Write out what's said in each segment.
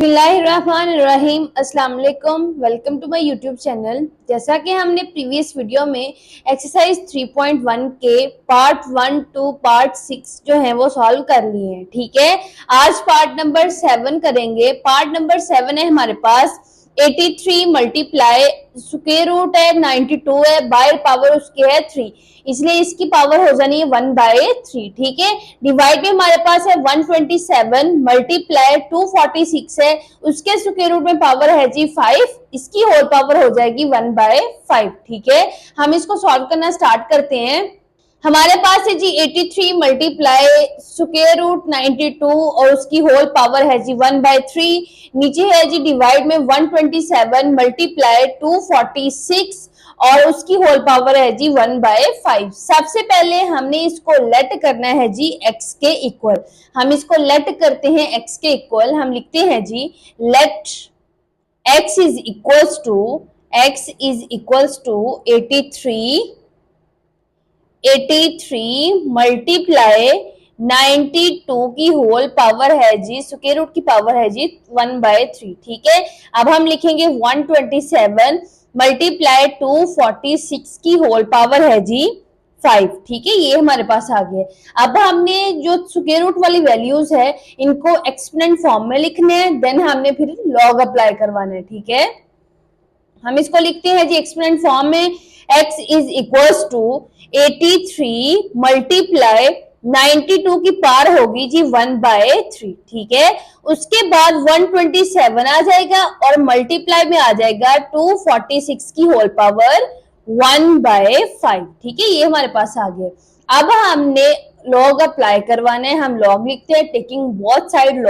बिस्मिल्लाहिर्रहमानिर्रहीम, अस्सलाम वालेकुम। Welcome to my YouTube channel. जैसा कि हमने प्रीवियस वीडियो में एक्सरसाइज 3.1 के पार्ट 1 टू पार्ट 6 जो है वो सॉल्व कर लिए हैं। ठीक है, आज पार्ट नंबर 7 करेंगे। पार्ट नंबर 7 है हमारे पास 83 मल्टीप्लाई स्क्वायर रूट है 92 है, बाय पावर उसकी है 3, इसलिए इसकी पावर हो जानी है 1/3। ठीक है, डिवाइड में हमारे पास है 127 मल्टीप्लाई 246 है, उसके स्क्वायर रूट में पावर है जी 5, इसकी होल पावर हो जाएगी 1/5। ठीक है, हम इसको सॉल्व करना स्टार्ट करते हैं। हमारे पास है जी 83 मल्टीप्लाई स्क्वायर रूट 92 और उसकी होल पावर है जी 1/3। नीचे है जी डिवाइड में 127 मल्टीप्लाई 246 और उसकी होल पावर है जी 1/5। सबसे पहले हमने इसको लेट करना है जी x के इक्वल। हम इसको लेट करते हैं x के इक्वल। हम लिखते हैं जी let x is equals to 83 multiply 92 की होल पावर है जी स्क्वायर रूट की पावर है जी 1/3। ठीक है, अब हम लिखेंगे 127 मल्टीप्लाई 246 की होल पावर है जी 5। ठीक है, ये हमारे पास आ गया। अब हमने जो स्क्वायर रूट वाली वैल्यूज है इनको एक्सपोनेंट फॉर्म में लिखने हैं, देन हमने फिर लॉग अप्लाई करवाना है। ठीक है, हम इसको लिखते हैं जी एक्सपोनेंट फॉर्म में x is equals to 83 multiply 92 की पार होगी जी 1/3। ठीक है, उसके बाद 127 आ जाएगा और मल्टीप्लाई में आ जाएगा 246 की होल पावर 1/5। ठीक है, ये हमारे पास आ गया। अब हमने लॉग अप्लाई करवाने हैं। हम लॉग लिखते हैं taking both side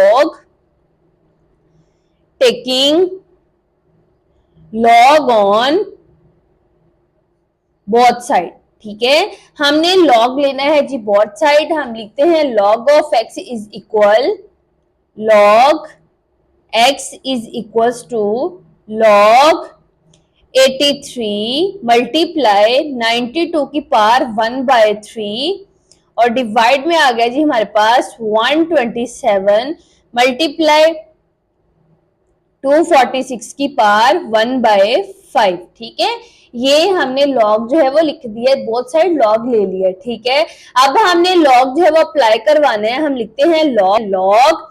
log on both side. ठीक है, हमने लॉग लेना है जी बोथ साइड। हम लिखते हैं log of x is equals to log 83 multiply 92 की पावर 1/3 और डिवाइड में आ गया जी हमारे पास 127 मल्टीप्लाई 246 की पावर 1/5। ठीक है, ये हमने लॉग जो है वो लिख दिया, बोथ साइड लॉग ले लिया। ठीक है, अब हमने लॉग जो है वो अप्लाई करवाना है। हम लिखते हैं log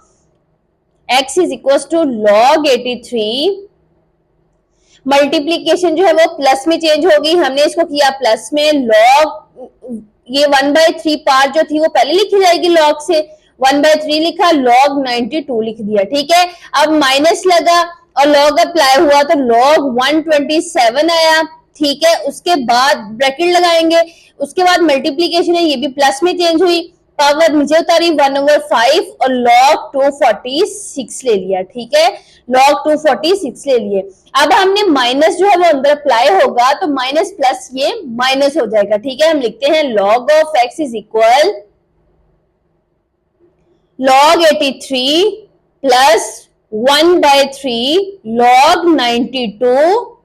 x is equal to log 83, multiplication जो है वो प्लस में चेंज होगी, हमने इसको किया प्लस में। लॉग ये 1/3 पार्ट जो थी वो पहले लिखी जाएगी लॉग से, 1/3 लिखा, लॉग 92 लिख दिया। ठीक है, अब माइनस लगा और लॉग अप्लाई हुआ तो लॉग 127 आया। ठीक है, उसके बाद ब्रैकेट लगाएंगे, उसके बाद मल्टीप्लीकेशन है, ये भी प्लस में चेंज हुई, पावर नीचे उतारी 1/5 और लॉग 246 ले लिया। ठीक है, लॉग 246 ले लिए। अब हमने माइनस जो है वो अंदर अप्लाई होगा तो माइनस प्लस ये माइनस हो जाएगा। ठीक है, हम लिखते हैं log of x is equal log 83 plus 1/3 log 92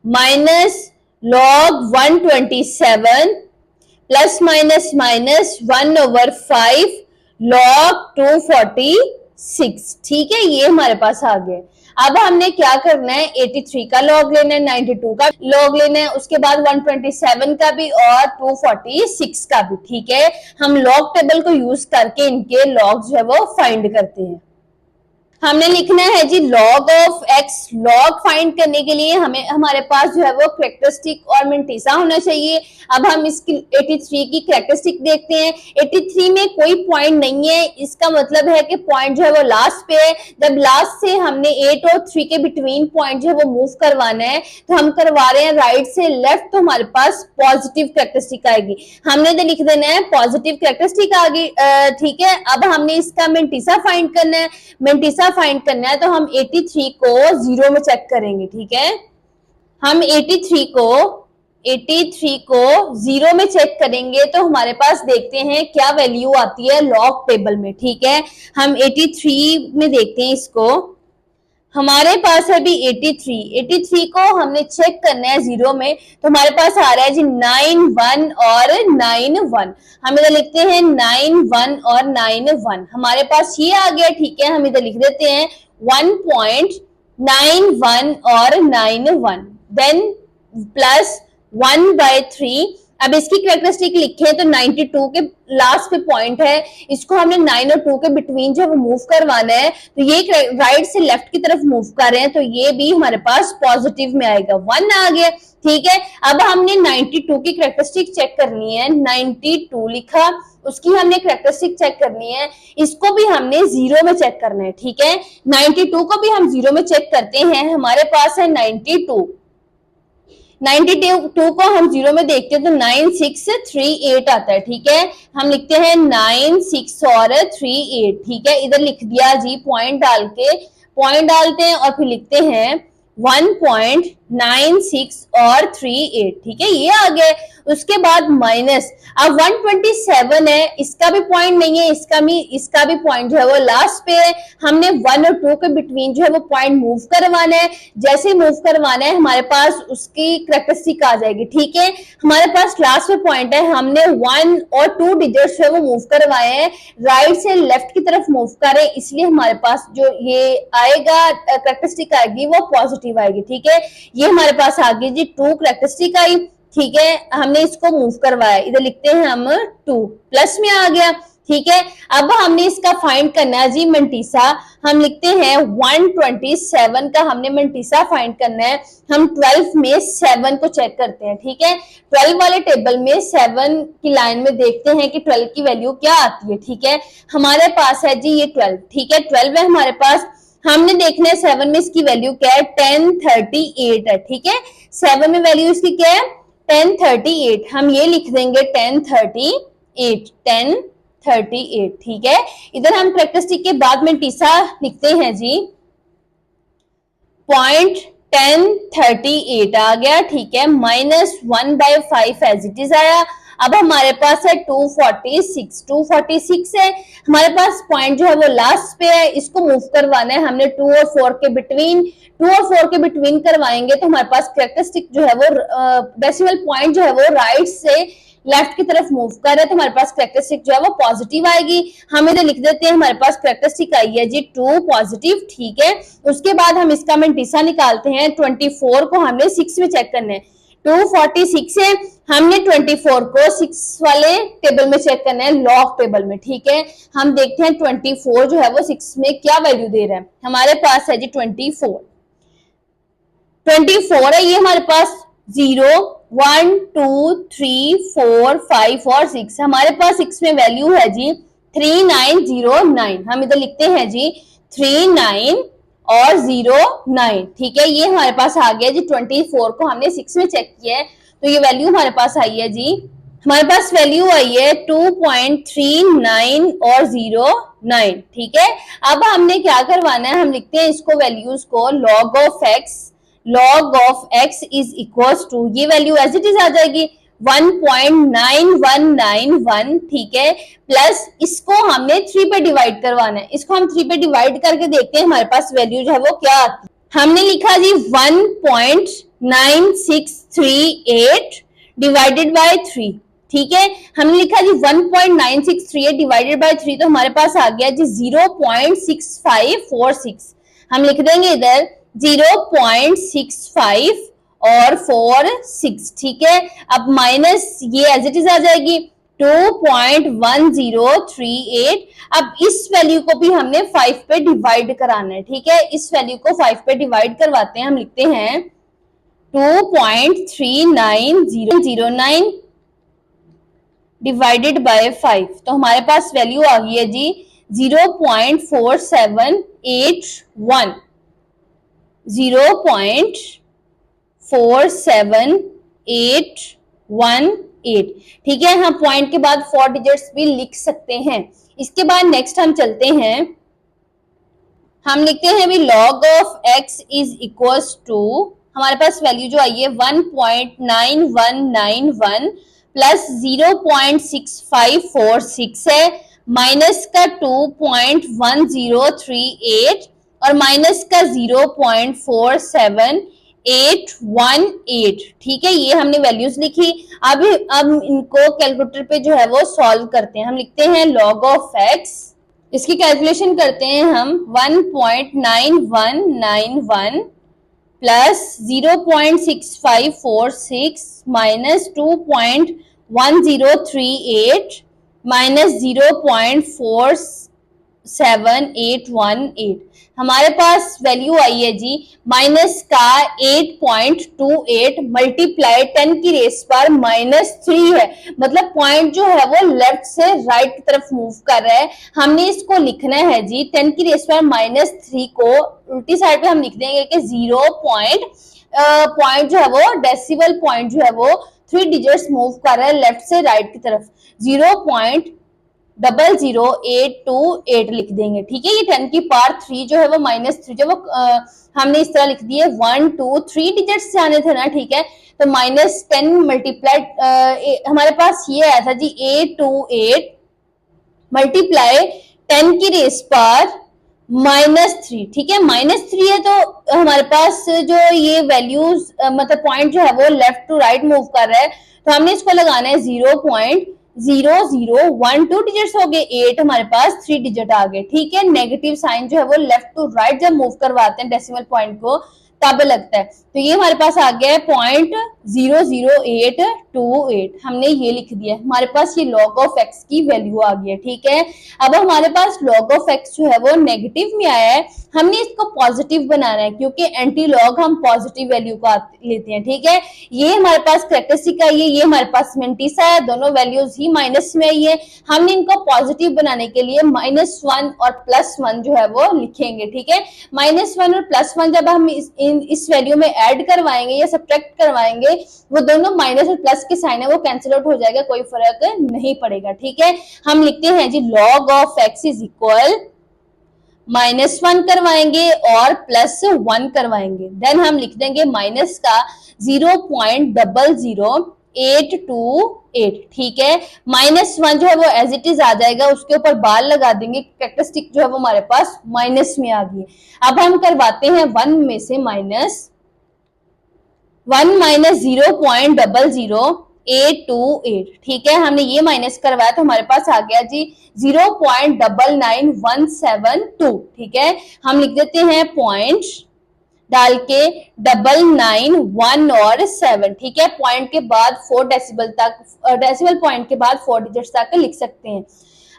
minus log 127 plus minus minus 1/5 log 246। ठीक है, ये हमारे पास आ गए। अब हमने क्या करना है, 83 का लॉग लेना है, 92 का लॉग लेना है, उसके बाद 127 का भी और 246 का भी। ठीक है, हम लॉग टेबल को यूज करके इनके लॉग जो है वो फाइंड करते हैं। हमने लिखना है जी log of x। Log find करने के लिए हमें हमारे पास जो है वो कैरेक्टरिस्टिक और मेंटिसा होना चाहिए। अब हम इसकी 83 की कैरेक्टरिस्टिक देखते हैं। 83 में कोई पॉइंट नहीं है, इसका मतलब है कि पॉइंट जो है वो लास्ट पे है। जब लास्ट से हमने 8 और 3 के बिटवीन पॉइंट जो है वो मूव करवाना है तो हम करवा रहे हैं राइट से लेफ्ट, तो हमारे पास पॉजिटिव कैरेक्टरिस्टिक आएगी। हमने तो लिख देना है पॉजिटिव कैरेक्टरिस्टिक आ गई। ठीक है, अब हमने इसका मेंटिसा फाइंड करना है। मेंटिसा फाइंड करना है तो हम 83 को 0 में चेक करेंगे। ठीक है, हम 83 को 0 में चेक करेंगे तो हमारे पास देखते हैं क्या वैल्यू आती है लॉग टेबल में। ठीक है, हम 83 में देखते हैं इसको। हमारे पास है भी 83 को हमने चेक करना है 0 में, तो हमारे पास आ रहा है जी 9 1 और 9 1। हम इधर लिखते हैं 9 1 और 9 1, हमारे पास ये आ गया। ठीक है, हम इधर लिख देते हैं 1.91 और 91, देन प्लस 1/3। अब इसकी कैरेक्टरिस्टिक लिखे तो 92 के लास्ट पे पॉइंट है, इसको हमने 9 और 2 के बिटवीन जब मूव करवाना है तो ये राइट से लेफ्ट की तरफ मूव कर रहे हैं, तो ये भी हमारे पास पॉजिटिव में आएगा, 1 आ गया। ठीक है, अब हमने 92 की कैरेक्टरिस्टिक चेक करनी है, 92 लिखा, उसकी हमने कैरेक्टरिस्टिक चेक करनी है, इसको भी हमने जीरो में चेक करना है। ठीक है, 92 को भी हम जीरो में चेक करते हैं, हमारे पास है 92 को हम जीरो में देखते हैं तो 9638 आता है। ठीक है, हम लिखते हैं 96 और 38। ठीक है, इधर लिख दिया जी, पॉइंट डालते हैं और फिर लिखते हैं 1.96 और 38। ठीक है, ये आ गए। उसके बाद माइनस, अब 127 है, इसका भी पॉइंट नहीं है, इसका भी पॉइंट जो है वो लास्ट पे है, हमने 1 और 2 के बिटवीन जो है वो पॉइंट मूव करवाना है, जैसे मूव करवाना है हमारे पास उसकी कैरेक्टरिस्टिक आ जाएगी। ठीक है, हमारे पास लास्ट में पॉइंट है, हमने 1 और 2 डिजिट्स जो है वो मूव करवाए हैं, राइट से लेफ्ट की तरफ मूव करें, इसलिए हमारे पास जो ये आएगा कैरेक्टरिस्टिक आएगी वो पॉजिटिव आएगी। ठीक है, ये हमारे पास आ गई जी 2 कैरेक्टरिस्टिक आई। ठीक है, हमने इसको मूव करवाया, इधर लिखते हैं हम 2, प्लस में आ गया। ठीक है, अब हमने इसका फाइंड करना है जी मंटीसा, हम लिखते हैं 127 का हमने मंटीसा फाइंड करना है, हम 12 में 7 को चेक करते हैं। ठीक है, 12 वाले टेबल में 7 की लाइन में देखते हैं कि 12 की वैल्यू क्या आती है। ठीक है, हमारे पास है जी ये 12। ठीक है, 12 है हमारे पास, हमने देखना है 7 में इसकी वैल्यू क्या है, 1038 है। ठीक है, 7 में वैल्यू इसकी क्या है, 1038, हम ये लिख देंगे 1038। ठीक है, इधर हम कैरेक्टरिस्टिक के बाद में टीसा लिखते हैं जी, पॉइंट 1038 आ गया। ठीक है, -1/5 एज इट इज आया। अब हमारे पास है 246 है, हमारे पास पॉइंट जो है वो लास्ट पे है, इसको मूव करवाना है हमने 2 और 4 के बिटवीन करवाएंगे तो हमारे पास कैरेक्टरिस्टिक जो है वो डेसिमल पॉइंट जो है वो राइट से लेफ्ट की तरफ मूव कर रहा है, तो हमारे पास कैरेक्टरिस्टिक जो है वो पॉजिटिव आएगी। हम इधर लिख देते हैं, हमारे पास कैरेक्टरिस्टिक आई है जी 2 पॉजिटिव। ठीक है, उसके बाद हम इसका मंटीसा निकालते हैं, 24 को हमने 6 में चेक करना है, 246 है, हमने 24 को 6 वाले टेबल में चेक करना है, लॉग टेबल में। ठीक है, हम देखते हैं 24 जो है वो 6 में क्या वैल्यू दे रहा है, हमारे पास है जी 24 है, ये हमारे पास 0 1 2 3 4 5 और 6, हमारे पास 6 में वैल्यू है जी 3909, हम इधर लिखते हैं जी 39 और 09। ठीक है, ये हमारे पास आ गया जी 24 को हमने 6 में चेक किया है, तो ये वैल्यू हमारे पास आई है जी, हमारे पास वैल्यू आई है 2.39 और 09। ठीक है, अब हमने क्या करवाना है, हम लिखते हैं इसको वैल्यूज को log of x is equals to, ये वैल्यू एज इट इज आ जाएगी 1.9191। ठीक है, प्लस इसको हमने 3 पे डिवाइड करवाना है, इसको हम 3 पे डिवाइड करके देखते हैं हमारे पास वैल्यू जो है वो क्या आती है। हमने लिखा जी 1.9638 डिवाइडेड बाय 3। ठीक है, हमने लिखा जी 1.9638 डिवाइडेड बाय 3, तो हमारे पास आ गया जी 0.6546, हम लिख देंगे इधर 0.65 और 46। ठीक है, अब माइनस ये एज इट इज आ जाएगी 2.1038। अब इस वैल्यू को भी हमने 5 पे डिवाइड कराना है। ठीक है, इस वैल्यू को 5 पे डिवाइड करवाते हैं, हम लिखते हैं 2.3909 डिवाइडेड बाय 5, तो हमारे पास वैल्यू आ गई है जी 0.4781, 0.47818। ठीक है, हम पॉइंट के बाद 4 डिजिट्स भी लिख सकते हैं। इसके बाद नेक्स्ट हम चलते हैं, हम लिखते हैं भी log of x is equals to, हमारे पास वैल्यू जो आई है 1.9191 प्लस 0.6546 है, माइनस का 2.1038 और माइनस का 0.47818। ठीक है, ये हमने वैल्यूज लिखी। अब इनको कैलकुलेटर पे जो है वो सॉल्व करते हैं, हम लिखते हैं log ऑफ x इसकी कैलकुलेशन करते हैं हम 1.9191 प्लस 0.6546 माइनस 2.1038 माइनस 0.47818 हमारे पास वैल्यू आई है जी माइनस का 8.28 मल्टीप्लाई 10 की रेस पर -3 है, मतलब पॉइंट जो है वो लेफ्ट से राइट की तरफ मूव कर रहा है। हमने इसको लिखना है जी 10 की रेस पर -3 को उल्टी साइड पे हम लिख देंगे कि 0 पॉइंट जो है वो डेसिमल पॉइंट जो है वो 3 डिजिट्स मूव कर रहा है लेफ्ट से राइट की तरफ, 0.00828 लिख देंगे। ठीक है, ये 10 की पावर 3 जो है वो -3 जो वो हमने इस तरह लिख दिए, 1 2 3 डिजिट्स जाने थे ना। ठीक है, तो -10 मल्टीप्लाई हमारे पास ये आया था जी 828 मल्टीप्लाई 10 की रेस पर -3। ठीक है, -3 है तो हमारे पास जो ये वैल्यूज मतलब पॉइंट जो है वो लेफ्ट टू राइट मूव कर रहा है, तो हमने इसको लगाना है 0.0012 डिजिट्स हो गए, 8 हमारे पास 3 डिजिट आ गए। ठीक है, नेगेटिव साइन जो है वो लेफ्ट टू राइट जब मूव करवाते हैं डेसिमल पॉइंट को तब लगता है, तो ये हमारे पास आ गया है 0.00828 हमने ये लिख दिया, हमारे पास ये log ऑफ x की वैल्यू आ गई है। ठीक है, अब हमारे पास log ऑफ x जो है वो नेगेटिव में आया है, हमने इसको पॉजिटिव बनाना है क्योंकि एंटी लॉग हम पॉजिटिव वैल्यू का लेते हैं। ठीक है, ये हमारे पास कैरेक्टरिस्टिक आई है, ये हमारे पास मेंटिसा है, दोनों वैल्यूज ही माइनस में आई है। हमने इनको पॉजिटिव बनाने के लिए -1 और +1 जो है वो लिखेंगे। ठीक है, -1 और +1 जब हम इस वैल्यू में ऐड करवाएंगे या सब्ट्रैक्ट करवाएंगे, वो दोनों माइनस और प्लस के साइन है वो कैंसिल आउट हो जाएगा, कोई फर्क नहीं पड़ेगा। ठीक है, हम लिखते हैं जी log of x is equal -1 करवाएंगे और +1 करवाएंगे, देन हम लिख देंगे माइनस का 0.00828। ठीक है, -1 जो है वो एज इट इज आ जाएगा, उसके ऊपर बार लगा देंगे, कैरेक्टरिस्टिक जो है वो हमारे पास माइनस में आ गई। अब हम करवाते हैं 1 में से -1 -0.00828। ठीक है, हमने ये माइनस करवाया तो हमारे पास आ गया जी 0.99172। ठीक है, हम लिख देते हैं पॉइंट डाल के 991 और 7। ठीक है, पॉइंट के बाद 4 डेसिबल तक, डेसिबल पॉइंट के बाद 4 डिजिट्स तक लिख सकते हैं।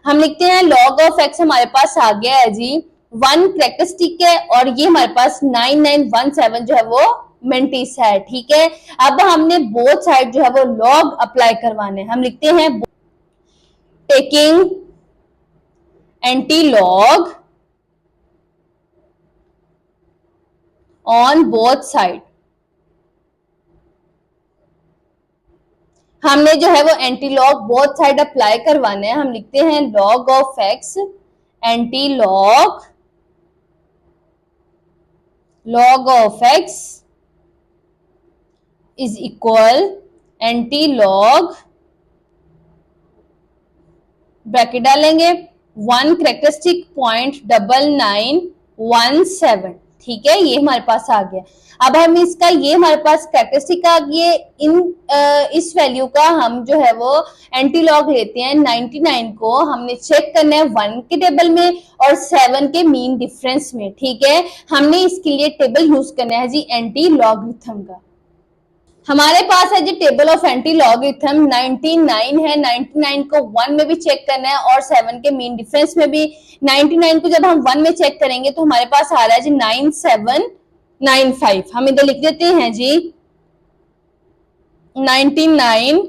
हम लिखते हैं log ऑफ x हमारे पास आ गया है जी 1 कैरेक्टरिस्टिक है और ये हमारे पास 9917 जो है वो मेंटिस है। ठीक है, अब हमने बोथ साइड जो है वो log अप्लाई करवाने, हम लिखते हैं taking anti log on both side. हमने जो है वो anti log both side apply करवाने हैं, हम लिखते हैं log of x anti log of x is equal anti log, bracket डालेंगे 1 कैरेक्टरिस्टिक 0.9917। ठीक है, ये हमारे पास आ गया। अब हम इसका ये हमारे पास कैरेक्टरिस्टिक आ गई, इस वैल्यू का हम जो है वो एंटी लॉग लेते हैं 99 को, हमने चेक करना है 1 के टेबल में और 7 के मीन डिफरेंस में। ठीक है, हमने इसके लिए टेबल यूज करना है जी एंटी लॉगरिथम का। हमारे पास है जी टेबल ऑफ एंटी लॉगरिथम 99 है, 99 को 1 में भी चेक करना है और 7 के मीन डिफरेंस में भी। 99 को जब हम 1 में चेक करेंगे तो हमारे पास आ रहा है जी 9795, हम इधर लिख देते हैं जी 99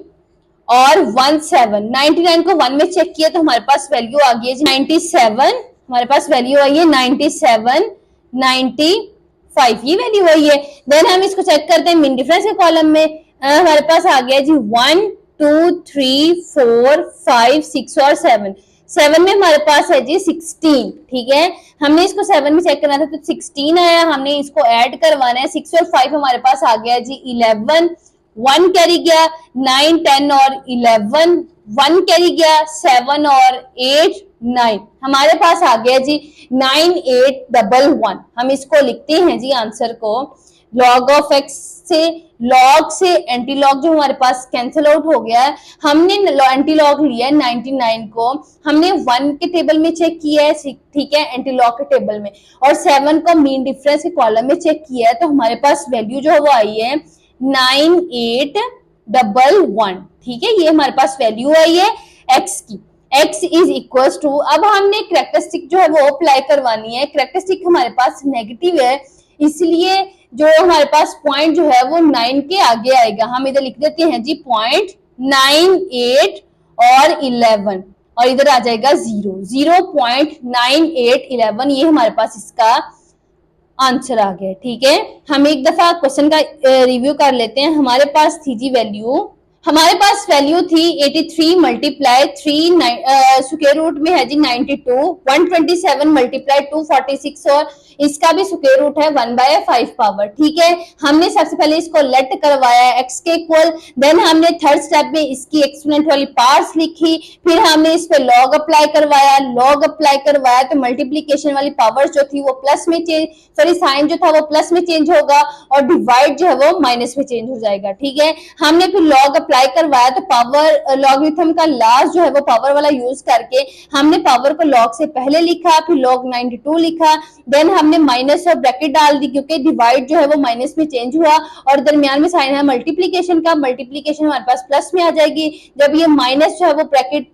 और 17। 99 को 1 में चेक किया तो हमारे पास वैल्यू आ गई है जी 97, हमारे पास वैल्यू आई है 97 95, ये वैल्यू आई है। देन हम इसको चेक करते हैं मीन डिफरेंस के कॉलम में, हमारे पास आ गया जी 1 2 3 4 5 6 और 7। 7 में हमारे पास है जी 16। ठीक है, हमने इसको 7 में चेक करना था तो 16 आया, हमने इसको ऐड करवाना है, 6 और 5 हमारे पास आ गया जी 11, 1 कैरी गया, 9 10 और 11 1 कैरी गया, 7 और 8 9, हमारे पास आ गया जी 9811। हम इसको लिखते हैं जी आंसर को, लॉग ऑफ एक्स से लॉग से एंटी लॉग जो हमारे पास कैंसिल आउट हो गया है, हमने एंटी लॉग लिया है 99 को, हमने 1 के टेबल में चेक किया है, ठीक है, एंटी लॉग के टेबल में, और 7 को मीन डिफरेंस के कॉलम में चेक किया है, तो हमारे पास वैल्यू जो है वो आई है 9811। ठीक है, ये हमारे पास वैल्यू आई है एक्स की। x इज इक्वल टू, अब हमने करेक्टरिस्टिक जो है वो अप्लाई करवानी है, करेक्टरिस्टिक हमारे पास नेगेटिव है, इसलिए जो हमारे पास पॉइंट जो है वो 9 के आगे आएगा। हम इधर लिख देते हैं जी पॉइंट 9, 8 और 11, और इधर आ जाएगा 0, 0.9811, ये हमारे पास इसका आंसर आ गया। ठीक है, हम एक दफा क्वेश्चन का रिव्यू कर लेते हैं। हमारे पास थी जी वैल्यू, हमारे पास वैल्यू थी 83 मल्टीप्लाई 3 स्क्वायर रूट में है जी 92, 127 मल्टीप्लाई 246, और इसका भी स्क्वायर रूट है 1/5 पावर। ठीक है, हमने सबसे पहले इसको लेट करवाया x के इक्वल, देन हमने थर्ड स्टेप में इसकी एक्सपोनेंट वाली पार्ट्स लिखी, फिर हमने इस पे लॉग अप्लाई करवाया, लॉग अप्लाई करवाया तो मल्टीप्लीकेशन वाली पावर जो थी वो प्लस में चेंज, सॉरी साइन जो था वो प्लस में चेंज होगा, और डिवाइड जो है वो माइनस में चेंज हो जाएगा। ठीक है, हमने फिर लॉग अप्लाई करवाया तो पावर लॉगरिथम का लास्ट जो है वो पावर वाला यूज करके हमने पावर को लॉग से पहले लिखा, फिर लॉग 92 लिखा, देन हमने माइनस और ब्रैकेट डाल दी क्योंकि डिवाइड जो है वो माइनस में चेंज हुआ, और दरमियान में साइन है मल्टीप्लीकेशन का, मल्टीप्लीकेशन हमारे पास प्लस में आ जाएगी। जब ये माइनस जो है वो ब्रैकेट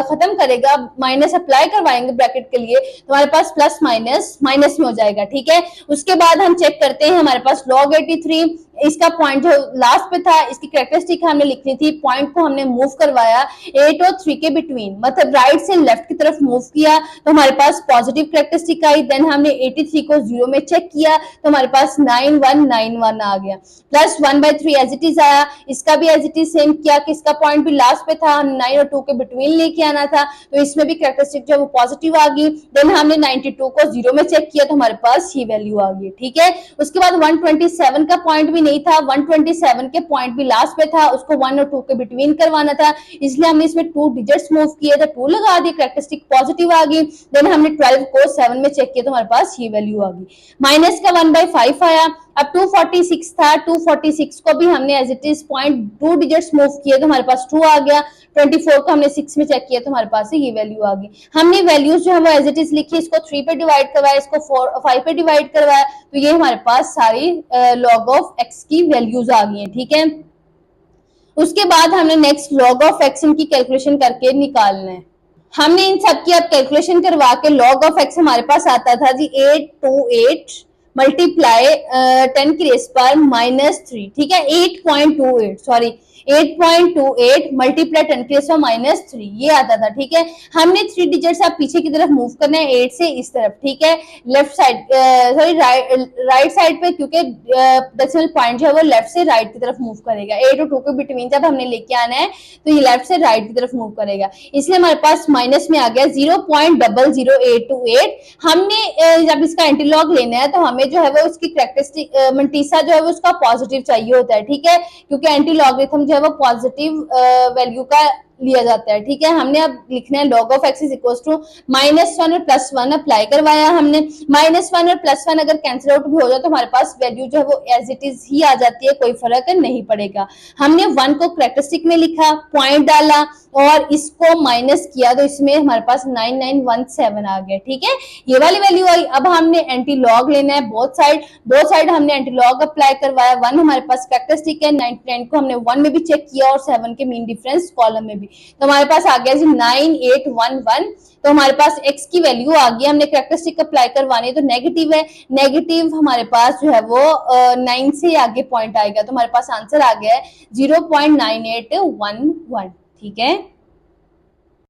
खत्म करेगा, माइनस अप्लाई करवाएंगे ब्रैकेट के लिए, तो हमारे पास प्लस माइनस माइनस में हो जाएगा। ठीक है, उसके बाद हम चेक करते हैं, हमारे पास लॉग 83, इसका पॉइंट जो लास्ट पे था, इसकी कैरेक्टरिस्टिक हमने लिखनी थी, पॉइंट को हमने मूव करवाया 8 और 3 के बिटवीन, मतलब राइट से लेफ्ट की तरफ मूव किया तो हमारे पास पॉजिटिव कैरेक्टरिस्टिक आई। देन हमने 83 को 0 में चेक किया तो हमारे पास 9191 आ गया, प्लस 1/3 एज इट इज आया, इसका भी एज इट इज सेम किया कि इसका पॉइंट भी लास्ट पे था, 9 और 2 के बिटवीन लेके आना था, तो इसमें भी कैरेक्टरिस्टिक जो वो पॉजिटिव आ गई। देन हमने 92 को 0 में चेक किया तो हमारे पास ये वैल्यू आ गई। ठीक है, उसके बाद 127 का पॉइंट भी नहीं था, 127 के पॉइंट भी लास्ट पे था, उसको 1 और 2 के बिटवीन करवाना था, इसलिए हमने इसमें 2 डिजिट्स मूव किए थे, 2 लगा दिए, कैरेक्टरिस्टिक पॉजिटिव आ गई। देन हमने 12 को 7 में चेक किया तो हमारे पास ये वैल्यू आ गई। माइनस का 1/5 आया, अब 246 था, 246 को भी हमने as it is point 2 digits move किए तो हमारे पास 2 आ गया। 24 को हमने 6 में चेक किया तो हमारे पास ये वैल्यू आ गई। हमने वैल्यूज जो है वो एज इट इज लिखी, इसको 3 पे डिवाइड करवाया, इसको 5 पे डिवाइड करवाया, तो ये हमारे पास सारी लॉग ऑफ एक्स की वैल्यूज आ गई हैं। ठीक है, उसके बाद हमने नेक्स्ट लॉग ऑफ एक्स इनकी कैलकुलेशन करके निकालना है। हमने इन सब की अब कैलकुलेशन करवा के लॉग ऑफ एक्स हमारे पास आता था जी 828 मल्टीप्लाई 10 की रेस पर -3। ठीक है, 8.28 सॉरी 8.28 मल्टीप्लाई 10 की रेस पर -3 ये आता था। ठीक है, हमने 3 डिजिट्स आप पीछे की तरफ मूव करना है 8 से इस तरफ। ठीक है, left side sorry right side पे, क्योंकि डेसिमल पॉइंट जो है वो लेफ्ट से राइट की तरफ मूव करेगा। 8 और 2 के बिटवीन जब हमने लेके आना है तो ये लेफ्ट से राइट की तरफ मूव करेगा, इसलिए हमारे पास माइनस में आ गया 0.00828। हमने जब इसका एंटीलॉग लेना है तो हमें जो है वो उसकी कैरेक्टरिस्टिक मंटीसा जो है वो उसका पॉजिटिव चाहिए होता है। ठीक है, क्योंकि एंटीलॉगरिथम जो है वो पॉजिटिव वैल्यू का लिया जाता है। ठीक है, हमने अब लिखना है log of x is equal to -1 और +1 अप्लाई करवाया हमने। -1 और +1 अगर कैंसिल आउट भी हो जाए तो हमारे पास वैल्यू जो है वो एज इट इज ही आ जाती है, कोई फर्क नहीं पड़ेगा। हमने 1 को कैरेक्टरिस्टिक में लिखा, पॉइंट डाला और इसको माइनस किया तो इसमें हमारे पास 9917 आ गया। ठीक है, ये वाली वैल्यू आई। अब हमने एंटी लॉग लेना है बोथ साइड हमने एंटी लॉग अप्लाई करवाया। 1 हमारे पास कैरेक्टरिस्टिक है, 99 को हमने 1 में भी चेक किया और 7 के मीन डिफरेंस कॉलम में भी, तो हमारे पास आ गया जी 9811। तो हमारे पास x की वैल्यू आ गई, हमने कैरेक्टरिस्टिक अप्लाई करवानी तो नेगेटिव है, नेगेटिव हमारे पास जो है वो 9 से आगे पॉइंट आएगा, तो हमारे पास आंसर आ गया है 0.9811। ठीक है।